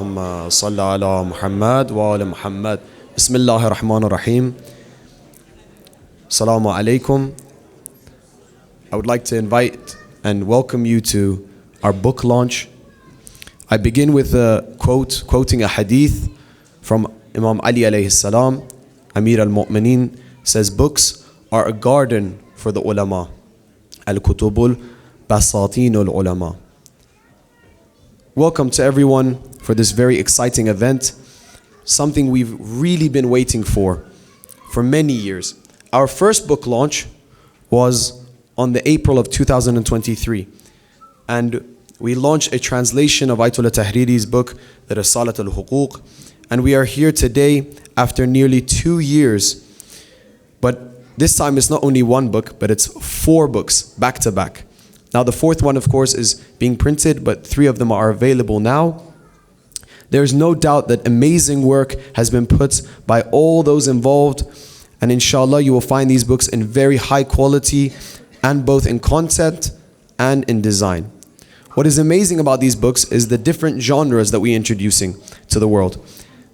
اللهم صل على محمد وآل محمد. بسم الله الرحمن الرحيم. Assalamu alaikum. I would like to invite and welcome you to our book launch. I begin with a quoting a hadith from Imam Ali alayhi salam. Amir al-Mu'mineen says, books are a garden for the ulama. Al-Kutubul Basatinul Ulama. Welcome to everyone for this very exciting event, something we've really been waiting for many years. Our first book launch was on the April of 2023, and we launched a translation of Ayatollah Tahriri's book, the Risalat al-Huquq, and we are here today after nearly 2 years. But this time it's not only one book, but it's 4 books back to back. Now the 4th one, of course, is being printed, but 3 of them are available now. There's no doubt that amazing work has been put by all those involved, and inshallah you will find these books in very high quality, and both in content and in design. What is amazing about these books is the different genres that we're introducing to the world.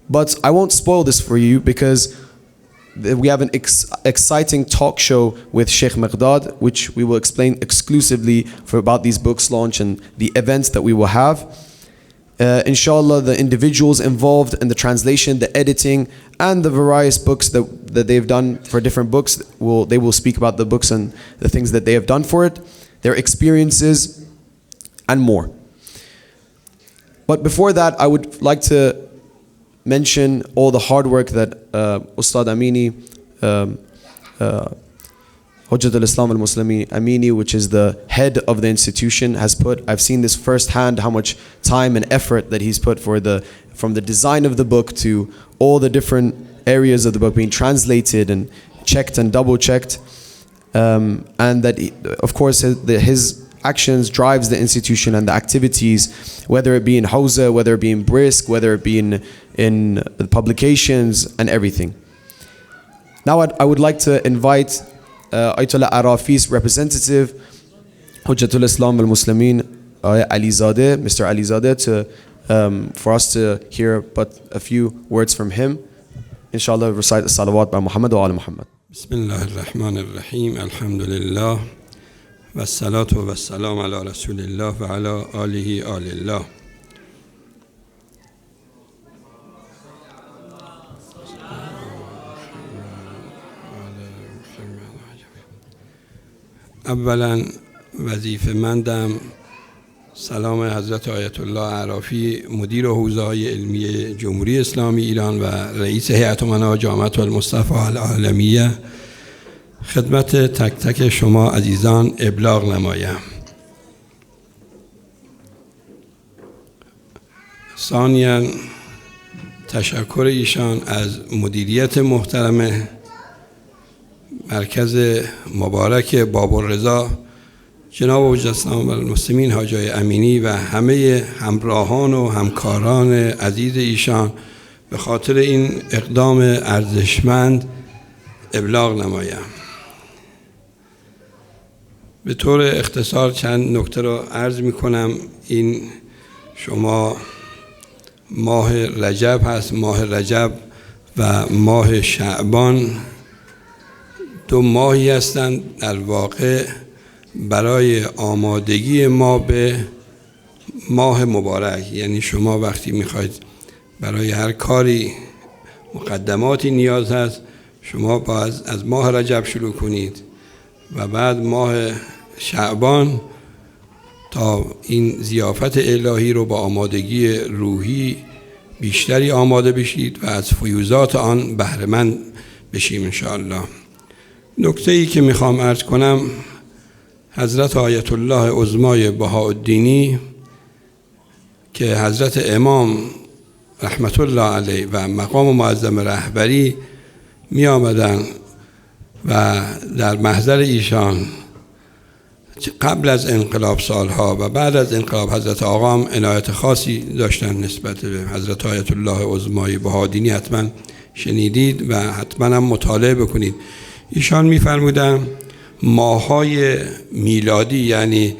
But I won't spoil this for you because we have an exciting talk show with Sheikh Miqdad, which we will explain exclusively about these books launch and the events that we will have. Inshallah, the individuals involved in the translation, the editing, and the various books that they've done for different books, they will speak about the books and the things that they have done for it, their experiences, and more. But before that, I would like to mention all the hard work that Ustad Amini, Hujjat al-Islam al-Muslimi Amini, which is the head of the institution, has put. I've seen this firsthand, how much time and effort that he's put from the design of the book to all the different areas of the book being translated and checked and double checked, and that of course his actions drives the institution and the activities, whether it be in Hawza, whether it be in BRisc, whether it be in the publications and everything. Now I would like to invite Ayatollah Arafi's representative, Hujjatul Islam al-Muslimin, al-Ridha, Mr. al-Ridha, for us to hear but a few words from him. Inshallah, recite the salawat by Muhammad wa ala Muhammad. Bismillah ar-Rahman ar-Rahim, alhamdulillah, wa salatu wa salam ala Rasulillah wa ala alihi alillah. اولا وظیفه مندم سلام حضرت آیت الله عرافی مدیر حوزه‌های علمی جمهوری اسلامی ایران و رئیس هیئت امنا جامعه المصطفى العالمیه خدمت تک تک شما عزیزان ابلاغ نمایم. ثانیاً تشکر ایشان از مدیریت محترم مرکز مبارک بابالرضا جناب حجت الاسلام المسلمین حاجی امینی و همه همراهان و همکاران عزیز ایشان به خاطر این اقدام ارزشمند ابلاغ نمایم. به طور اختصار چند نکته را عرض می کنم. این شما ماه رجب هست، ماه رجب و ماه شعبان 2 ماهی هستند در واقع برای آمادگی ما به ماه مبارک. یعنی شما وقتی میخواید برای هر کاری مقدماتی نیاز هست، شما باید از ماه رجب شروع کنید و بعد ماه شعبان تا این ضیافت الهی رو با آمادگی روحی بیشتری آماده بشید و از فیوضات آن بهره مند بشیم انشاءالله. نکته‌ای که میخوام عرض کنم، حضرت آیت الله عظمای بهاءالدینی که حضرت امام رحمت الله علیه و مقام معظم رهبری می آمدن و در محضر ایشان قبل از انقلاب سالها و بعد از انقلاب حضرت آقا هم عنایت خاصی داشتن نسبت به حضرت آیت الله عظمای بهاءالدینی. حتما شنیدید و حتما هم مطالعه بکنید. ایشان می‌فرمودند ماه‌های میلادی یعنی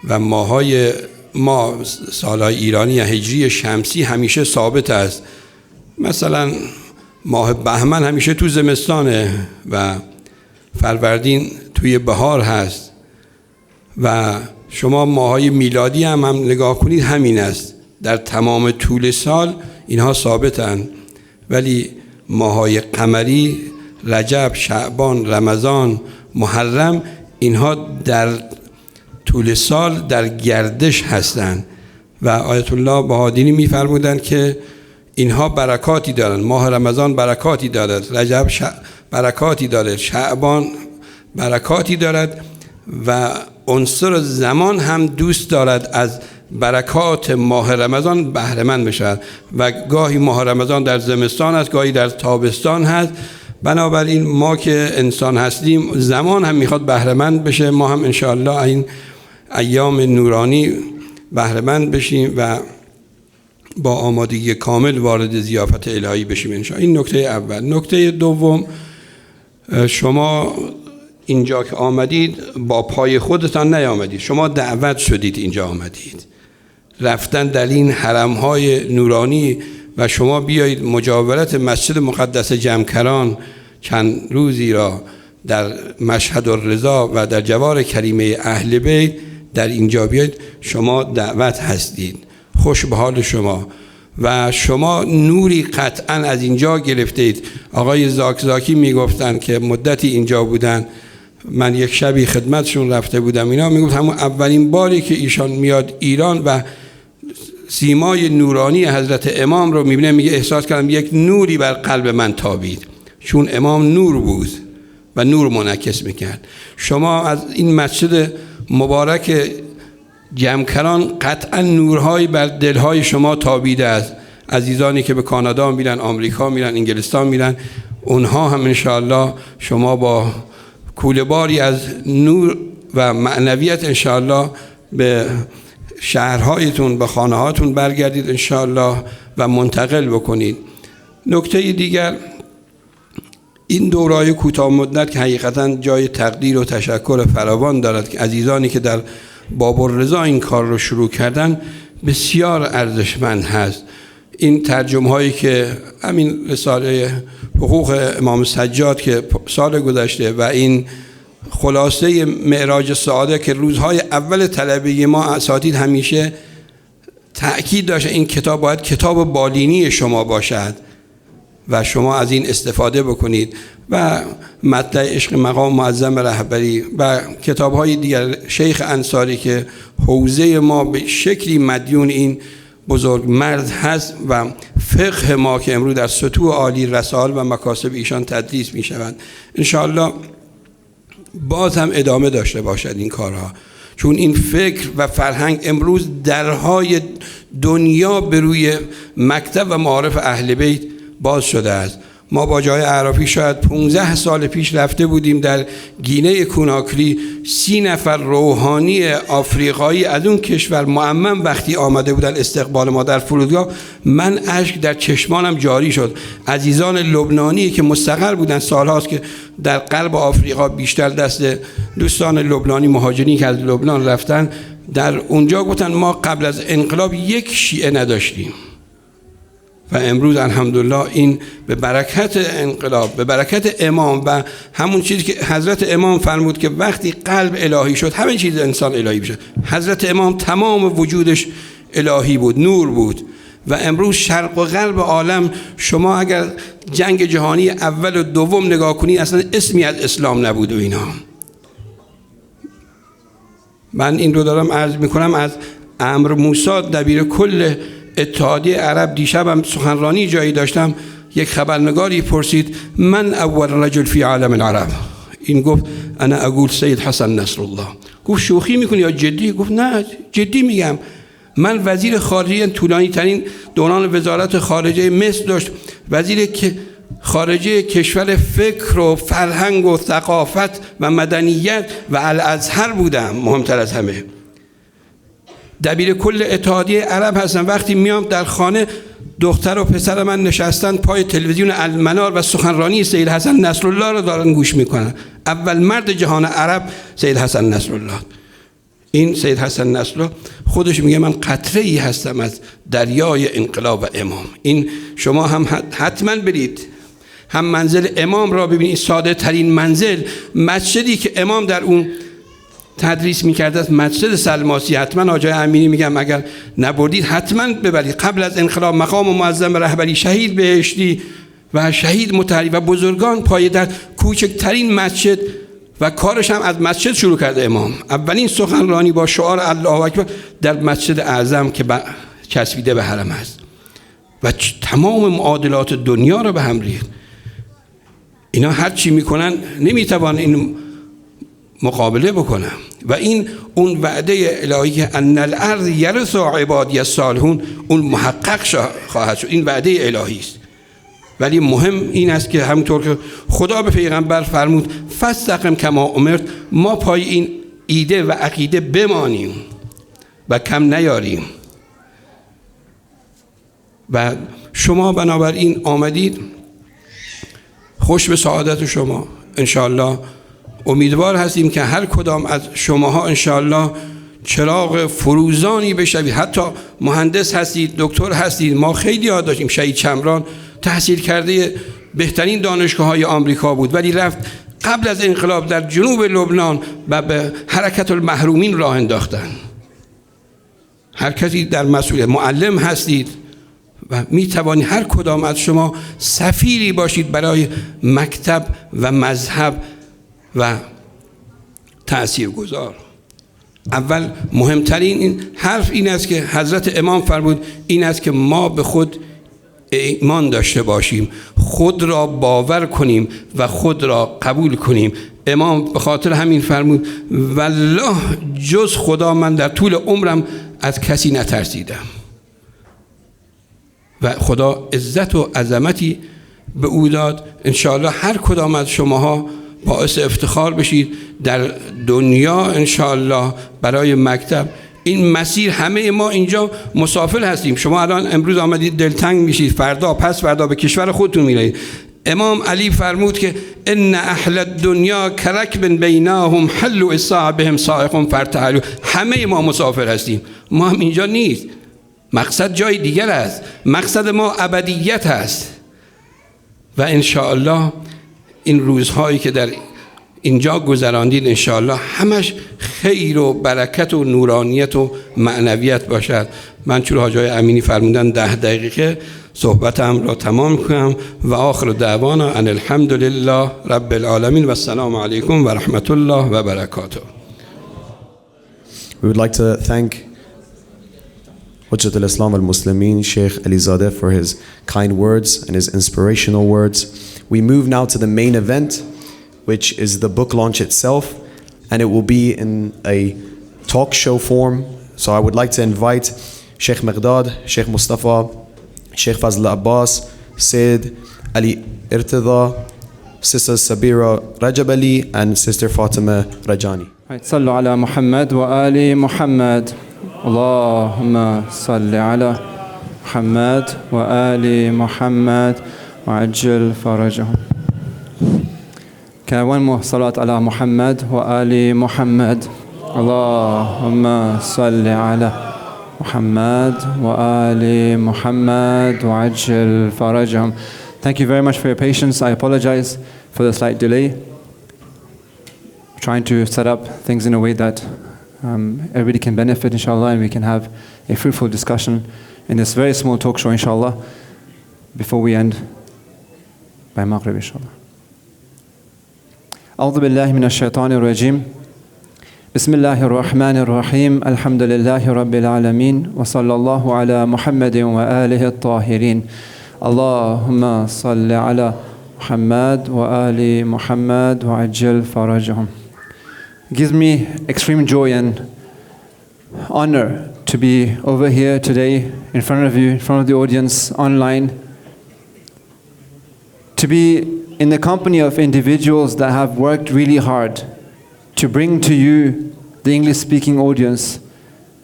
و ماه‌های ما سالهای ایرانی یا هجری شمسی همیشه ثابت است. مثلا ماه بهمن همیشه تو زمستانه و فروردین توی بهار هست و شما ماهای میلادی هم نگاه کنید همین است. در تمام طول سال اینها ثابتن، ولی ماهای قمری رجب، شعبان، رمضان، محرم اینها در طول سال در گردش هستند و آیت الله بهادینی می‌فرمودند که اینها برکاتی دارند. ماه رمضان برکاتی دارد، رجب برکاتی دارد، شعبان برکاتی دارد و عنصر زمان هم دوست دارد از برکات ماه رمضان بهره مند بشود و گاهی ماه رمضان در زمستان است، گاهی در تابستان هست. بنابراین ما که انسان هستیم زمان هم میخواد بهره مند بشه، ما هم انشاءالله این ایام نورانی بهره مند بشیم و با آمادگی کامل وارد ضیافت الهی بشیم انشاءالله. این نکته اول. نکته دوم، شما اینجا که آمدید با پای خودتان نیامدید، شما دعوت شدید اینجا آمدید. رفتن در این حرمهای نورانی و شما بیایید مجاورت مسجد مقدس جمکران چند روزی را در مشهد الرضا و در جوار کریمه اهل بیت در اینجا بیایید، شما دعوت هستید. خوش به حال شما و شما نوری قطعا از اینجا گرفتید. آقای زاکی میگفتن که مدتی اینجا بودن، من یک شبی خدمتشون رفته بودم، اینا میگفت همون اولین باری که ایشان میاد ایران و سیمای نورانی حضرت امام رو میبینه، میگه احساس کردم یک نوری بر قلب من تابید، چون امام نور بود و نور منعکس میکرد. شما از این مسجد مبارک جمکران قطعا نورهایی بر دلهای شما تابیده است. عزیزانی که به کانادا میرن، آمریکا میرن، انگلستان میرن، اونها هم انشاءالله شما با کوله‌باری از نور و معنویت انشاءالله به شهرهایتون، به خانه‌هاتون برگردید انشاءالله و منتقل بکنید. نکته دیگر، این دورای کوتاه مدت که حقیقتا جای تقدیر و تشکر فراوان دارد که عزیزانی که در بابالرضا این کار رو شروع کردن بسیار ارزشمند هست. این ترجمه هایی که همین رساله حقوق امام سجاد که سال گذشته و این خلاصه معراج سعاده که روزهای اول طلبه ما اساتید همیشه تأکید داشت این کتاب باید کتاب بالینی شما باشد و شما از این استفاده بکنید و مطلع عشق مقام معظم رهبری و کتاب‌های دیگر شیخ انصاری که حوزه ما به شکلی مدیون این بزرگ مرد هست و فقه ما که امروز در سطوح عالی رسائل و مکاسب ایشان تدریس می شوند. انشاءالله باز هم ادامه داشته باشد این کارها، چون این فکر و فرهنگ امروز درهای دنیا به روی مکتب و معارف اهل بیت باز شده است. ما با جای اعرافی شاید 15 سال پیش رفته بودیم در گینه کناکری، 30 نفر روحانی آفریقایی از اون کشور معمم وقتی آمده بودن استقبال ما در فرودگاه، من اشک در چشمانم جاری شد. عزیزان لبنانی که مستقر بودن سالهاست که در غرب آفریقا، بیشتر دست دوستان لبنانی مهاجرین که از لبنان رفتن، در اونجا گفتن ما قبل از انقلاب یک شیعه نداشتیم و امروز الحمدلله این به برکت انقلاب، به برکت امام و همون چیزی که حضرت امام فرمود که وقتی قلب الهی شد همه چیز انسان الهی بشه. حضرت امام تمام وجودش الهی بود، نور بود و امروز شرق و غرب عالم شما اگر جنگ جهانی اول و دوم نگاه کنی اصلا اسمی از اسلام نبود و اینا. من این رو دارم عرض میکنم از عمرو موسی دبیر کل اتحادیه عرب. دیشبم سخنرانی جایی داشتم، یک خبرنگاری پرسید من اول رجل فی عالم العرب، این گفت انا اقول سید حسن نصر الله. گفت شوخی میکنی یا جدی؟ گفت نه جدی میگم. من وزیر خارجه طولانی ترین دوران وزارت خارجه مصر داشت، وزیر خارجه کشور فکر و فرهنگ و ثقافت و مدنیت و الازهر بودم، مهمتر از همه دبیر کل اتحادیه عرب هستم. وقتی میام در خانه دختر و پسر من نشستن پای تلویزیون المنار و سخنرانی سید حسن نصرالله رو دارن گوش میکنن. اول مرد جهان عرب سید حسن نصرالله. این سید حسن نصرالله خودش میگه من قطره ای هستم از دریای انقلاب و امام. این شما هم حتما برید هم منزل امام را ببینید، ساده ترین منزل، مسجدی که امام در اون تدریس میکرد است مسجد سلماسی. حتما آجای امینی میگم اگر نبردید حتما ببرید. قبل از انقلاب مقام معظم رهبری، شهید بهشتی و شهید مطهری و بزرگان پایه در کوچکترین مسجد و کارش هم از مسجد شروع کرده امام. اولین سخنرانی با شعار الله اکبر در مسجد اعظم که چسبیده به حرم است و تمام معادلات دنیا را به هم ریخت. اینا هر چی میکنن نمیتوان این مقابله بکنم. و این اون وعده الهی ان الارض یرث عبادی الصالحون اون محقق خواهد شد. این وعده الهی است. ولی مهم این است که همونطور که خدا به پیغمبر فرمود فاستقم کما امرت، ما پای این ایده و عقیده بمانیم و کم نیاریم. و شما بنابراین آمدید، خوش به سعادت شما. انشاءالله امیدوار هستیم که هر کدام از شماها انشاءالله چراغ فروزانی بشوید. حتی مهندس هستید، دکتر هستید. ما خیلی یاد داشتیم شهید شمران تحصیل کرده بهترین دانشگاه‌های آمریکا بود ولی رفت قبل از انقلاب در جنوب لبنان و به حرکت المحرومین راه انداختن. هر کسی در مسئولیت، معلم هستید و می توانید هر کدام از شما سفیری باشید برای مکتب و مذهب و تأثیرگذار. اول مهمترین این حرف این است که حضرت امام فرمود، این است که ما به خود ایمان داشته باشیم، خود را باور کنیم و خود را قبول کنیم. امام به خاطر همین فرمود والله جز خدا من در طول عمرم از کسی نترسیدم. و خدا عزت و عظمتی به او داد. انشاءالله هر کدام از شماها باعث افتخار بشید در دنیا انشاءالله برای مکتب. این مسیر همه ما اینجا مسافر هستیم. شما الان امروز آمدید دلتنگ میشید، فردا پس فردا به کشور خودتون میرید. امام علی فرمود که ان اهل الدنیا کرکب بینهم حل اصابهم صاعق فرتحلوا. همه ما مسافر هستیم، ما هم اینجا نیست. مقصد جای دیگر است. مقصد ما ابدیت است. و انشاءالله این روزهایی که در اینجا گذراندید انشاءالله همش خیر و برکت و نورانیت و معنویت باشد. من چون حاجای امینی فرمودن 10 دقیقه صحبتم را تمام کنم و آخر دعوانا ان الحمد لله رب العالمین و السلام علیکم و رحمت الله و برکاته. We would like to thank Hujjat al-Islam al-Muslimin, Sheikh Alizadeh, for his kind words and his inspirational words. We move now to the main event, which is the book launch itself, and it will be in a talk show form. So I would like to invite Sheikh Miqdad, Sheikh Mustafa, Sheikh Fazl Abbas, Sayyid al-Ridha, Sister Sabira Rajabali, and Sister Fatima Rajani. صلوا على محمد وآل محمد. اللهم صل على محمد وآل محمد وعجل فرجهم. Can one more salat ala Muhammad wa ali Muhammad. Allahumma salli ala Muhammad wa ali Muhammad wa ajil farajahum. Thank you very much for your patience. I apologize for the slight delay. Trying to set up things in a way that everybody can benefit inshallah and we can have a fruitful discussion in this very small talk show inshallah before we end by Maghrib inshallah. أعوذ بالله من الشيطان الرجيم. بسم الله الرحمن الرحيم. الحمد لله رب العالمين وصلى الله على محمد وآله الطاهرين. اللهم صل على محمد وآل محمد وعجل فرجهم. It gives me extreme joy and honor to be over here today in front of you, in front of the audience online, to be in the company of individuals that have worked really hard to bring to you, the English-speaking audience,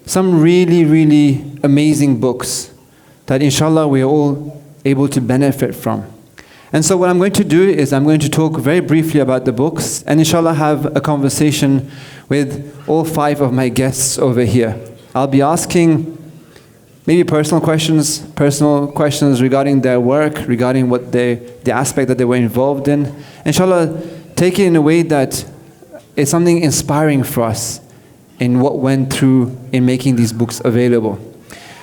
some really, really amazing books that inshallah we are all able to benefit from. And so what I'm going to do is I'm going to talk very briefly about the books and inshallah have a conversation with all 5 of my guests over here. I'll be asking maybe personal questions regarding their work, regarding what the aspect that they were involved in. Inshallah, take it in a way that it's something inspiring for us in what went through in making these books available.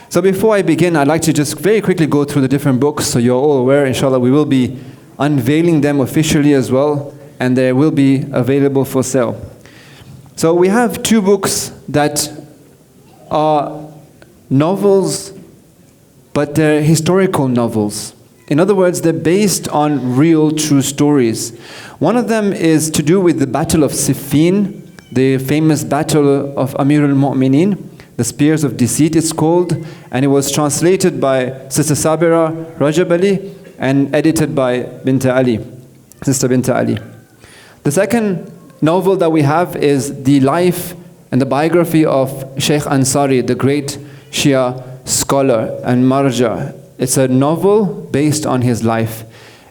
So before I begin, I'd like to just very quickly go through the different books so you're all aware. Inshallah, we will be unveiling them officially as well, and they will be available for sale. So we have 2 books that are novels, but they're historical novels. In other words, they're based on real, true stories. One of them is to do with the Battle of Siffin, the famous Battle of Amir al-Mu'mineen, the Spears of Deceit it's called, and it was translated by Sister Sabira Rajab Ali and edited by Sister Binta Ali. The second novel that we have is the life and the biography of Sheikh Ansari, the great Shia scholar and marja. It's a novel based on his life.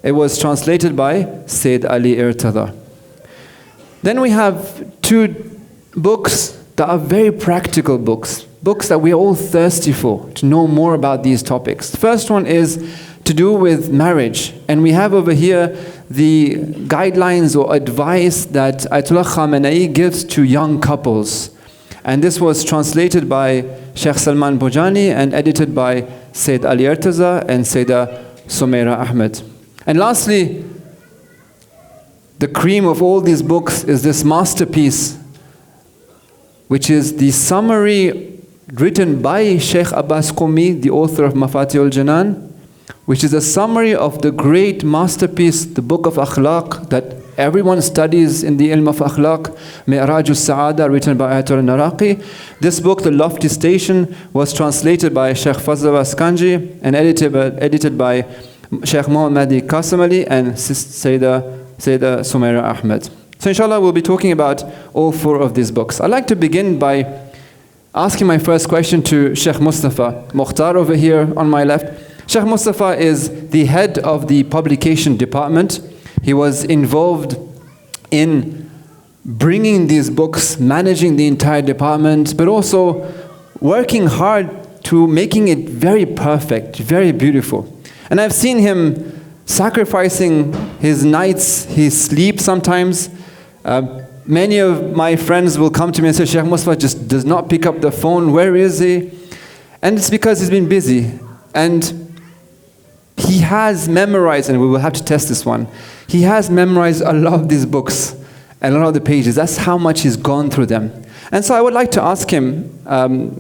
It was translated by Sayyid Ali Irtada. Then we have 2 books that are very practical books that we're all thirsty for, to know more about these topics. The first one is to do with marriage. And we have over here the guidelines or advice that Ayatollah Khamenei gives to young couples. And this was translated by Sheikh Salman Bojani and edited by Sayyid Ali Irtaza and Sayyida Sumaira Ahmed. And lastly, the cream of all these books is this masterpiece, which is the summary written by Sheikh Abbas Qumi, the author of Mafatih al-Janan, which is a summary of the great masterpiece, the book of Akhlaq, that everyone studies in the ilm of Akhlaq, Mi'raj al-Sa'ada, written by Ayatollah Naraqi. This book, the Loft Station, was translated by Sheikh Fazl Askanji and edited by Sheikh Muhammadi Qasim Ali and Sayyida Sumaira Ahmed. So inshallah we'll be talking about all 4 of these books. I'd like to begin by asking my first question to Sheikh Mustafa Mukhtar over here on my left. Sheikh Mustafa is the head of the publication department. He was involved in bringing these books, managing the entire department, but also working hard to making it very perfect, very beautiful. And I've seen him sacrificing his nights, his sleep sometimes. Many of my friends will come to me and say, Sheikh Mustafa just does not pick up the phone. Where is he? And it's because he's been busy. And he has memorized, and we will have to test this one, he has memorized a lot of these books and a lot of the pages. That's how much he's gone through them. And so I would like to ask him,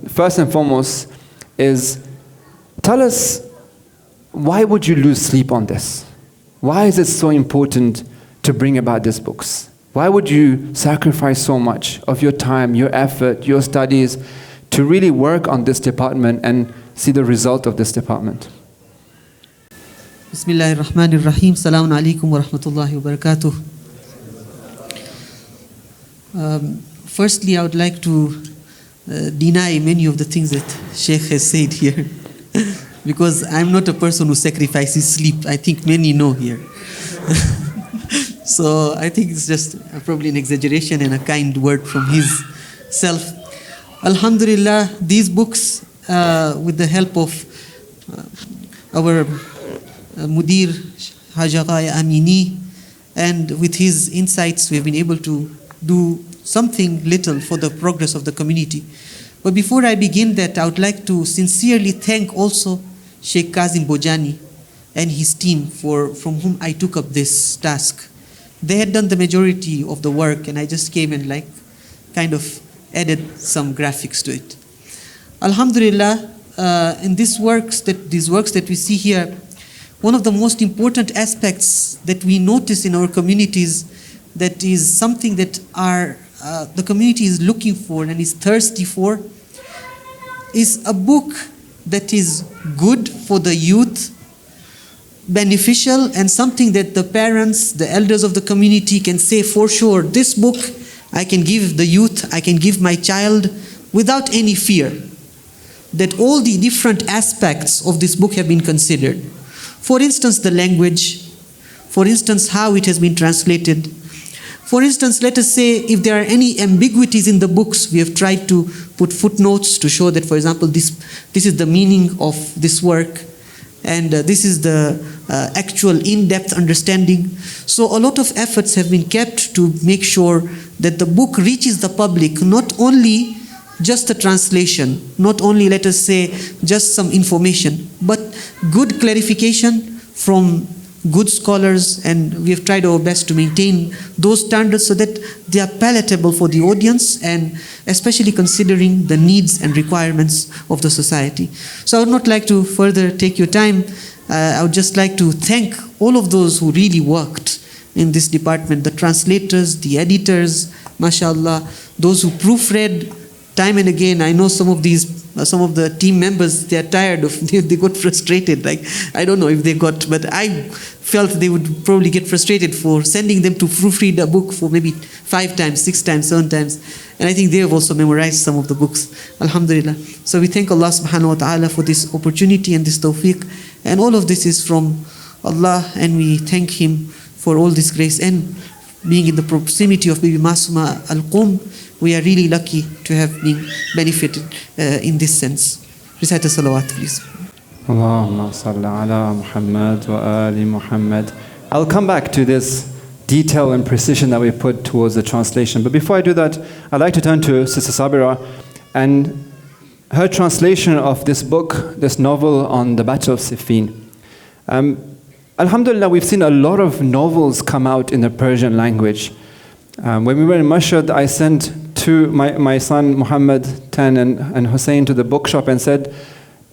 first and foremost, is tell us, why would you lose sleep on this? Why is it so important to bring about these books? Why would you sacrifice so much of your time, your effort, your studies to really work on this department and see the result of this department? Bismillahir Rahmanir Rahim. Assalamu alaikum wa rahmatullahi wa barakatuh. Firstly, I would like to deny many of the things that Sheikh has said here. Because I'm not a person who sacrifices sleep. I think many know here. So I think it's just probably an exaggeration and a kind word from his self. Alhamdulillah, these books, with the help of our Mudir Haj Agha Amini, and with his insights, we've been able to do something little for the progress of the community. But before I begin that, I would like to sincerely thank also Sheikh Kazim Bojani and his team from whom I took up this task. They had done the majority of the work, and I just came and kind of added some graphics to it. Alhamdulillah, in these works that we see here, one of the most important aspects that we notice in our communities, that is something that the community is looking for and is thirsty for, is a book that is good for the youth, beneficial, and something that the parents, the elders of the community can say for sure, this book I can give the youth, I can give my child without any fear. That all the different aspects of this book have been considered. For instance, the language. For instance, how it has been translated. For instance, let us say if there are any ambiguities in the books, we have tried to put footnotes to show that, for example, this is the meaning of this work, and this is the actual in-depth understanding. So a lot of efforts have been kept to make sure that the book reaches the public, not only just a translation, not only, let us say, just some information, but good clarification from good scholars, and we have tried our best to maintain those standards so that they are palatable for the audience, and especially considering the needs and requirements of the society. So I would not like to further take your time. I would just like to thank all of those who really worked in this department, the translators, the editors, mashallah, those who proofread time and again. I know some of the team members, they are tired of, they got frustrated. Like, I don't know if they got, but I felt they would probably get frustrated for sending them to proofread a book for maybe 5 times, 6 times, 7 times. And I think they have also memorized some of the books. Alhamdulillah. So we thank Allah subhanahu wa ta'ala for this opportunity and this tawfiq. And all of this is from Allah, and we thank Him for all this grace. And being in the proximity of Bibi Masuma Al-Qum, we are really lucky to have been benefited in this sense. Recite a salawat, please. Allahumma salli ala Muhammad wa ali Muhammad. I'll come back to this detail and precision that we put towards the translation. But before I do that, I'd like to turn to Sister Sabira and her translation of this book, this novel on the Battle of Siffin. Alhamdulillah, we've seen a lot of novels come out in the Persian language. When we were in Mashhad, I sent my son Muhammad, 10, and Hussein to the bookshop and said,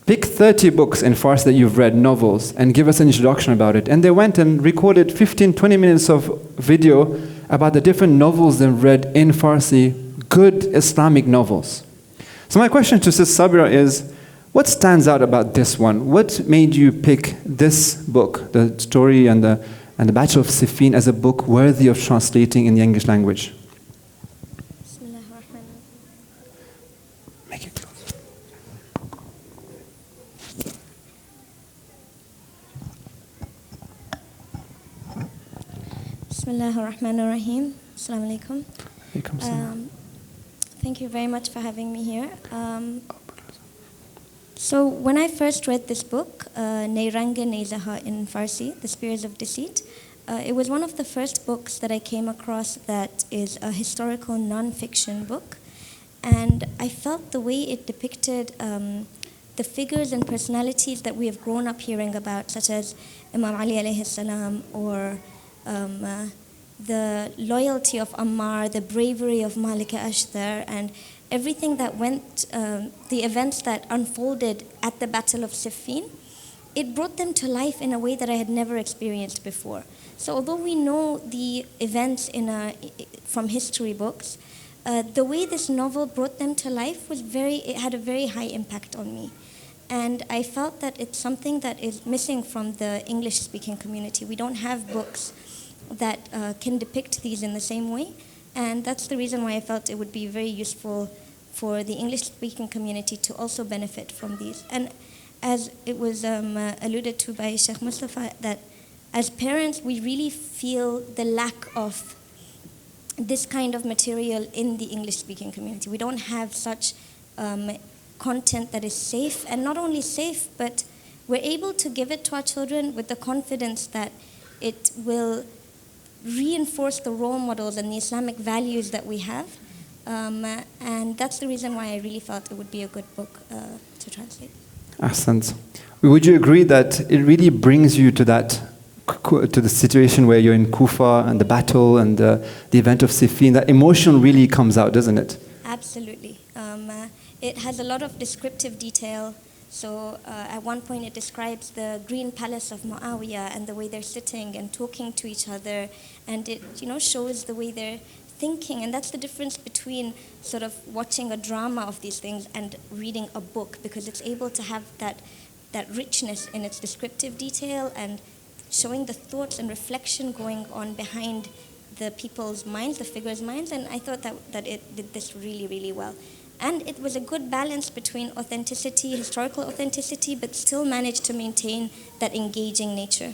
pick 30 books in Farsi that you've read, novels, and give us an introduction about it. And they went and recorded 15, 20 minutes of video about the different novels they've read in Farsi, good Islamic novels. So my question to Sis Sabira is, what stands out about this one? What made you pick this book, the story and the Battle of Siffin, as a book worthy of translating in the English language? Make it close. Bismillahir-Rahmanir-Rahim. Assalamu alaikum. Alaikum salam. Thank you very much for having me here. So when I first read this book, Neirange Neizaha in Farsi, The Spears of Deceit, it was one of the first books that I came across that is a historical non-fiction book. And I felt the way it depicted the figures and personalities that we have grown up hearing about, such as Imam Ali alayhi salam, or the loyalty of Ammar, the bravery of Malika Ashtar, and everything that went, the events that unfolded at the Battle of Siffin, it brought them to life in a way that I had never experienced before. So although we know the events from history books, the way this novel brought them to life was it had a very high impact on me. And I felt that it's something that is missing from the English-speaking community. We don't have books that can depict these in the same way. And that's the reason why I felt it would be very useful for the English-speaking community to also benefit from these. And as it was alluded to by Sheikh Mustafa, that as parents, we really feel the lack of this kind of material in the English-speaking community. We don't have such content that is safe, and not only safe, but we're able to give it to our children with the confidence that it will reinforce the role models and the Islamic values that we have. And that's the reason why I really felt it would be a good book to translate. Ahsant. Would you agree that it really brings you to the situation where you're in Kufa and the battle and the event of Siffin? That emotion really comes out, doesn't it? Absolutely. It has a lot of descriptive detail. So at one point it describes the green palace of Muawiyah and the way they're sitting and talking to each other, and it shows the way they're thinking. And that's the difference between sort of watching a drama of these things and reading a book, because it's able to have that richness in its descriptive detail and showing the thoughts and reflection going on behind the people's minds, the figures' minds. And I thought that it did this really, really well. And it was a good balance between authenticity, historical authenticity, but still managed to maintain that engaging nature.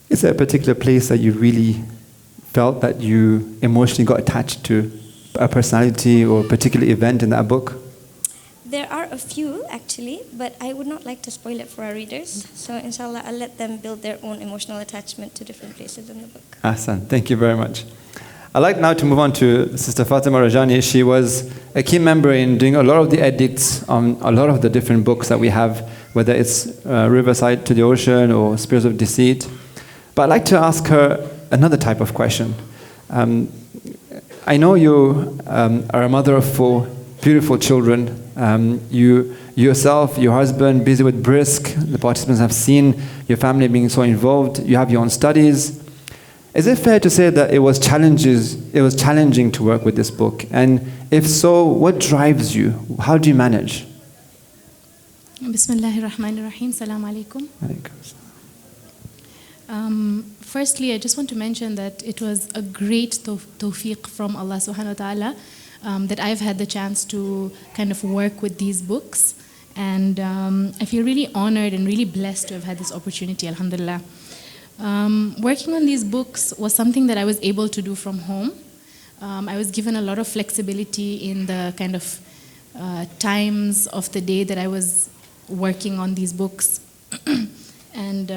Is there a particular place that you really felt that you emotionally got attached to, a personality or a particular event in that book? There are a few, actually, but I would not like to spoil it for our readers. So, inshallah, I'll let them build their own emotional attachment to different places in the book. Ahsan, thank you very much. I'd like now to move on to Sister Fatima Rajani. She was a key member in doing a lot of the edits on a lot of the different books that we have, whether it's Riverside to the Ocean or Spirits of Deceit. But I'd like to ask her another type of question. I know you are a mother of 4 beautiful children. You yourself, your husband, busy with BRisc. The participants have seen your family being so involved. You have your own studies. Is it fair to say that it was challenging to work with this book? And if so, what drives you? How do you manage? Bismillahirrahmanirrahim. Salam alaikum. Firstly, I just want to mention that it was a great tawfiq from Allah subhanahu wa ta'ala that I've had the chance to kind of work with these books. And I feel really honored and really blessed to have had this opportunity, alhamdulillah. Working on these books was something that I was able to do from home. I was given a lot of flexibility in the kind of times of the day that I was working on these books. And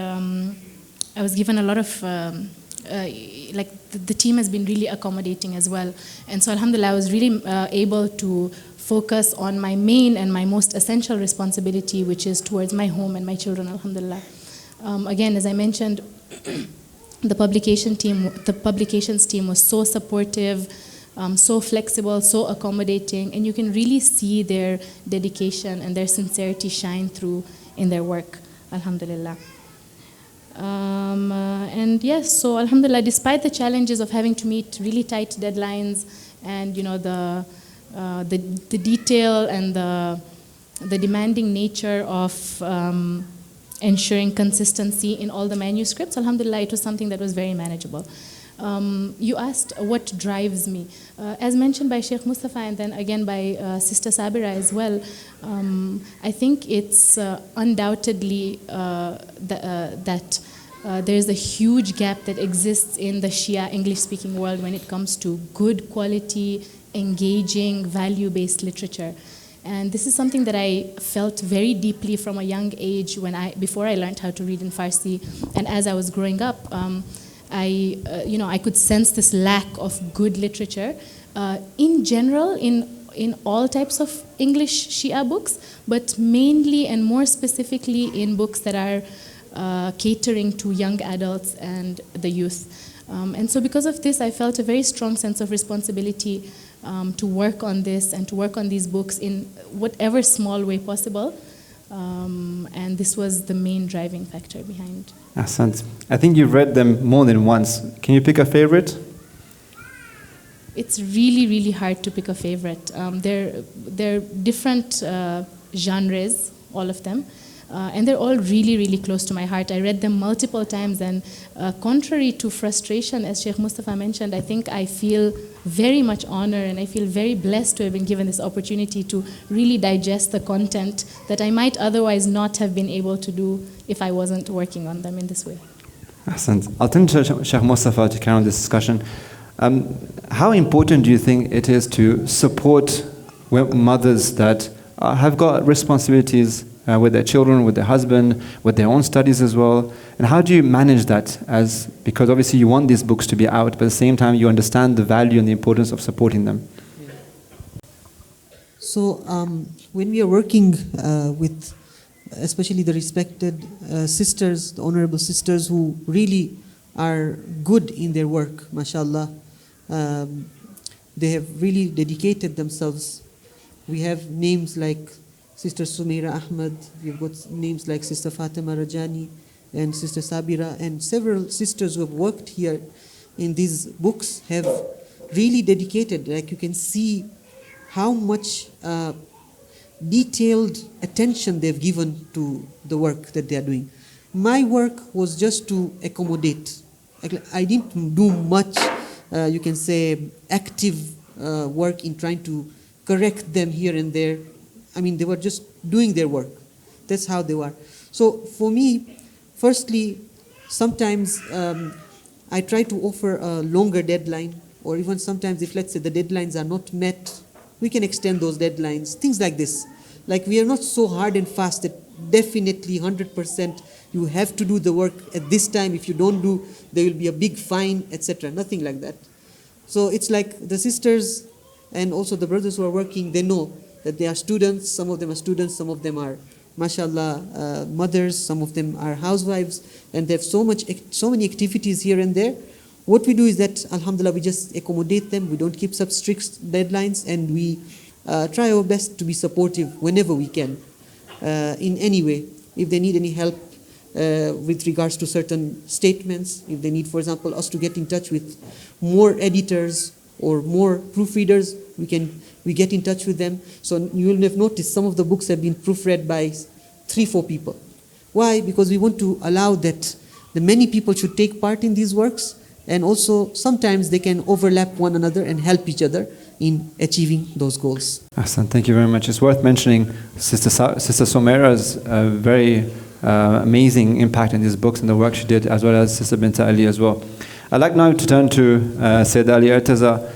I was given a lot of, the team has been really accommodating as well. And so alhamdulillah, I was really able to focus on my main and my most essential responsibility, which is towards my home and my children, alhamdulillah. Again, as I mentioned, the publications team was so supportive, so flexible, so accommodating, and you can really see their dedication and their sincerity shine through in their work, alhamdulillah. And yes, so alhamdulillah, despite the challenges of having to meet really tight deadlines and the detail and the demanding nature of ensuring consistency in all the manuscripts, alhamdulillah, it was something that was very manageable. You asked what drives me. As mentioned by Sheikh Mustafa and then again by Sister Sabira as well, I think it's undoubtedly that there's a huge gap that exists in the Shia English-speaking world when it comes to good quality, engaging, value-based literature. And this is something that I felt very deeply from a young age before I learned how to read in Farsi. And as I was growing up, I could sense this lack of good literature in general in all types of English Shia books, but mainly and more specifically in books that are catering to young adults and the youth. And so because of this, I felt a very strong sense of responsibility to work on this and to work on these books in whatever small way possible. And this was the main driving factor behind. Ahsant. I think you've read them more than once. Can you pick a favorite? It's really, really hard to pick a favorite. They're different genres, all of them. And they're all really, really close to my heart. I read them multiple times, and contrary to frustration, as Sheikh Mustafa mentioned, I think I feel very much honored and I feel very blessed to have been given this opportunity to really digest the content that I might otherwise not have been able to do if I wasn't working on them in this way. Ahsant. I'll turn to Sheikh Mustafa to carry on this discussion. How important do you think it is to support mothers that have got responsibilities with their children, with their husband, with their own studies as well? And how do you manage that? Because obviously you want these books to be out, but at the same time you understand the value and the importance of supporting them. So when we are working with especially the respected sisters, the honorable sisters who really are good in their work, mashallah, they have really dedicated themselves. We have names like Sister Sumaira Ahmad, we've got names like Sister Fatima Rajani and Sister Sabira, and several sisters who have worked here in these books have really dedicated. Like you can see how much detailed attention they've given to the work that they are doing. My work was just to accommodate. I didn't do much, you can say, active work in trying to correct them here and there. I mean, they were just doing their work. That's how they were. So for me, firstly, sometimes I try to offer a longer deadline, or even sometimes if, let's say, the deadlines are not met, we can extend those deadlines, things like this. Like, we are not so hard and fast that definitely 100% you have to do the work at this time. If you don't do, there will be a big fine, etc. Nothing like that. So it's like the sisters and also the brothers who are working, they know that they are students. Some of them are students, some of them are, mashallah, mothers, some of them are housewives, and they have so many activities here and there. What we do is that, alhamdulillah, we just accommodate them. We don't keep such strict deadlines, and we try our best to be supportive whenever we can, in any way. If they need any help with regards to certain statements, if they need, for example, us to get in touch with more editors or more proofreaders, we get in touch with them. So you will have noticed some of the books have been proofread by 3-4 people. Why? Because we want to allow that the many people should take part in these works, and also sometimes they can overlap one another and help each other in achieving those goals. Ahsan, thank you very much. It's worth mentioning Sister Somaira's very amazing impact in these books and the work she did, as well as Sister Binta Ali as well. I'd like now to turn to Sayyid Ali Irtaza.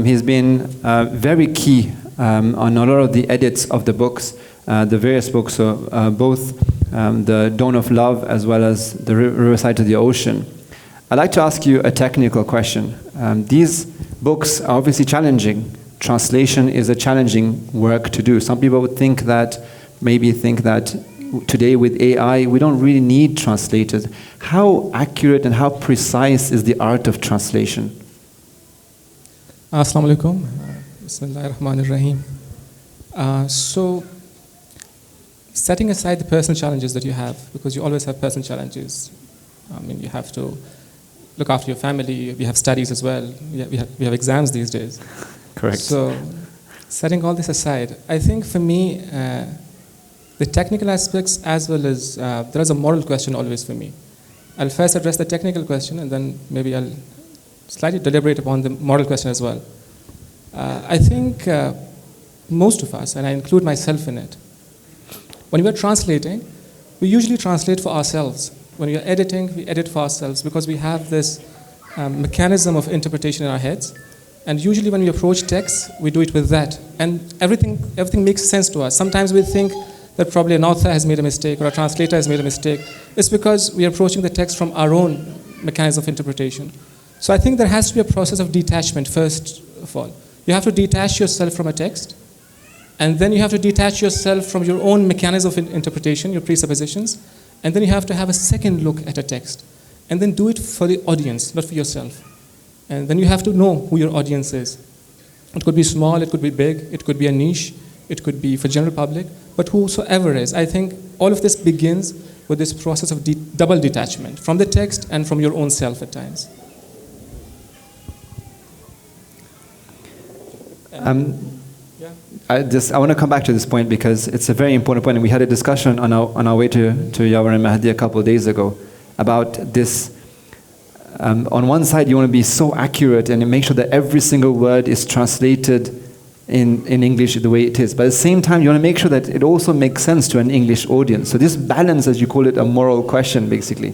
He's been very key on a lot of the edits of the books, the various books, so both the Dawn of Love as well as the Riverside to the Ocean. I'd like to ask you a technical question. These books are obviously challenging. Translation is a challenging work to do. Some people would think that today with AI, we don't really need translators. How accurate and how precise is the art of translation? Assalamu alaikum. Bismillahir Rahmanir Rahim. So, setting aside the personal challenges that you have, because you always have personal challenges. I mean, you have to look after your family. We have studies as well. We have exams these days. Correct. So, setting all this aside, I think for me, the technical aspects as well as there is a moral question always for me. I'll first address the technical question, and then maybe I'll slightly deliberate upon the moral question as well. I think most of us, and I include myself in it, when we are translating, we usually translate for ourselves. When we are editing, we edit for ourselves because we have this mechanism of interpretation in our heads. And usually when we approach text, we do it with that. And everything makes sense to us. Sometimes we think that probably an author has made a mistake or a translator has made a mistake. It's because we are approaching the text from our own mechanism of interpretation. So I think there has to be a process of detachment first of all. You have to detach yourself from a text, and then you have to detach yourself from your own mechanism of interpretation, your presuppositions, and then you have to have a second look at a text, and then do it for the audience, not for yourself. And then you have to know who your audience is. It could be small, it could be big, it could be a niche, it could be for general public, but whosoever is. I think all of this begins with this process of double detachment from the text and from your own self at times. I want to come back to this point because it's a very important point, and we had a discussion on our way to Yawaran-e-Mahdi a couple of days ago about this. On one side, you want to be so accurate and make sure that every single word is translated in English the way it is. But at the same time, you want to make sure that it also makes sense to an English audience. So this balance, as you call it, a moral question, basically.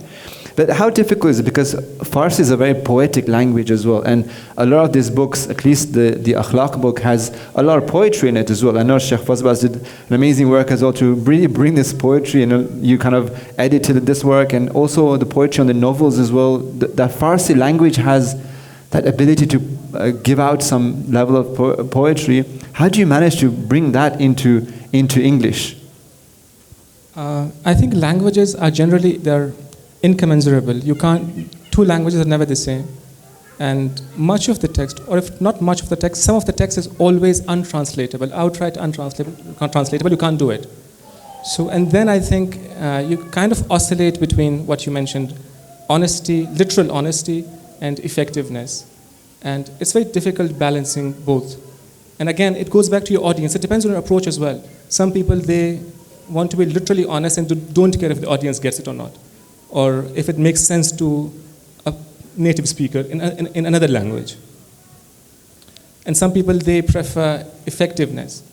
But how difficult is it? Because Farsi is a very poetic language as well. And a lot of these books, at least the Akhlaq book, has a lot of poetry in it as well. I know Sheikh Fazbaz did an amazing work as well to really bring this poetry, and you kind of edited this work, and also the poetry on the novels as well. That Farsi language has that ability to give out some level of poetry. How do you manage to bring that into English? I think languages are generally, they're incommensurable. Two languages are never the same. And much of the text, or if not much of the text, some of the text is always untranslatable, outright untranslatable, you can't do it. So, and then I think you kind of oscillate between what you mentioned, honesty, literal honesty, and effectiveness. And it's very difficult balancing both. And again, it goes back to your audience. It depends on your approach as well. Some people, they want to be literally honest and don't care if the audience gets it or not, or if it makes sense to a native speaker in another language. And some people, they prefer effectiveness.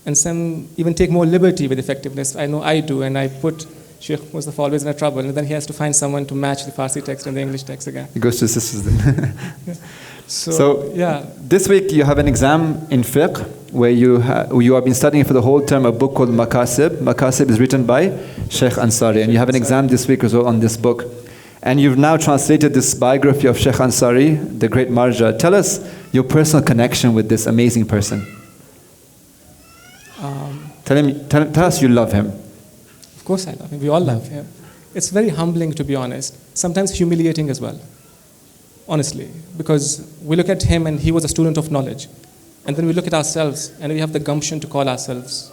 And some even take more liberty with effectiveness. I know I do, and I put Sheikh Mustafa always in a trouble, and then he has to find someone to match the Farsi text and the English text again. It goes to sisters then. So yeah. This week you have an exam in fiqh where you have been studying for the whole term a book called Makasib. Makasib is written by Sheikh Ansari, and you have an exam this week as well on this book. And you've now translated this biography of Sheikh Ansari, the great Marja. Tell us your personal connection with this amazing person. Tell us you love him. Of course I love him. We all love him. It's very humbling, to be honest. Sometimes humiliating as well. Honestly. Because we look at him and he was a student of knowledge. And then we look at ourselves and we have the gumption to call ourselves.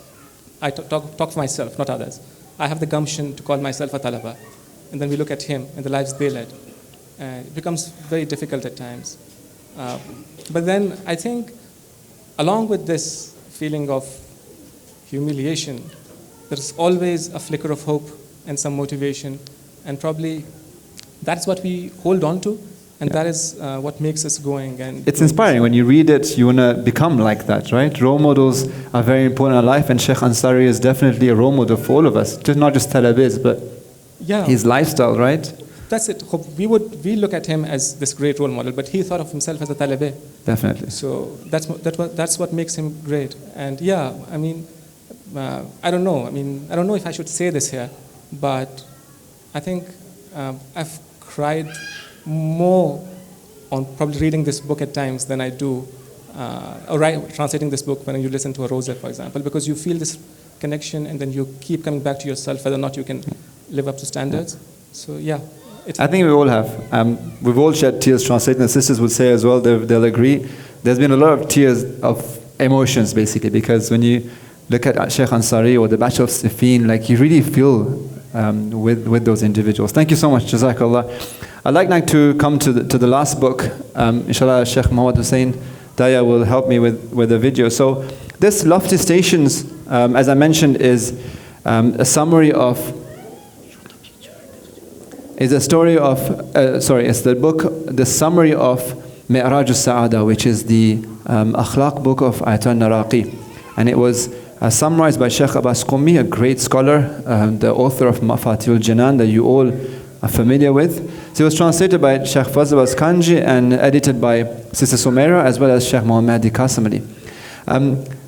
I talk for myself, not others. I have the gumption to call myself a talaba. And then we look at him and the lives they led. It becomes very difficult at times. But then I think along with this feeling of humiliation, there's always a flicker of hope and some motivation, and probably that's what we hold on to, and that is what makes us going. And it's inspiring. When you read it, you want to become like that, right? Role models are very important in our life, and Sheikh Ansari is definitely a role model for all of us, not just talabis, but his lifestyle, right? That's it. We look at him as this great role model, but he thought of himself as a talabi. Definitely. So that's what makes him great. And yeah, I mean, I don't know. I mean, I don't know if I should say this here, but I think I've cried more on probably reading this book at times than I do, or translating this book when you listen to a rosa, for example, because you feel this connection and then you keep coming back to yourself whether or not you can live up to standards. So yeah. I think we all have. We've all shed tears translating. The sisters would say as well, they'll agree. There's been a lot of tears of emotions, basically, because when you look at Sheikh Ansari or the Batch of Siffin, like you really feel with those individuals. Thank you so much, Jazakallah. I'd like now to come to the last book. Inshallah, Sheikh Muhammad Hussein Daya will help me with the video. So this Loft Stations, as I mentioned, is a summary of it's the book, the summary of Mi'raj al-Sa'ada, which is the Akhlaq book of Ayatollah Naraqi. And it was summarized by Sheikh Abbas Qummi, a great scholar, the author of Mafatihul Janan that you all are familiar with. So it was translated by Sheikh Fazl Kanji and edited by Sister Sumaira as well as Sheikh Muhammad Qasim Ali.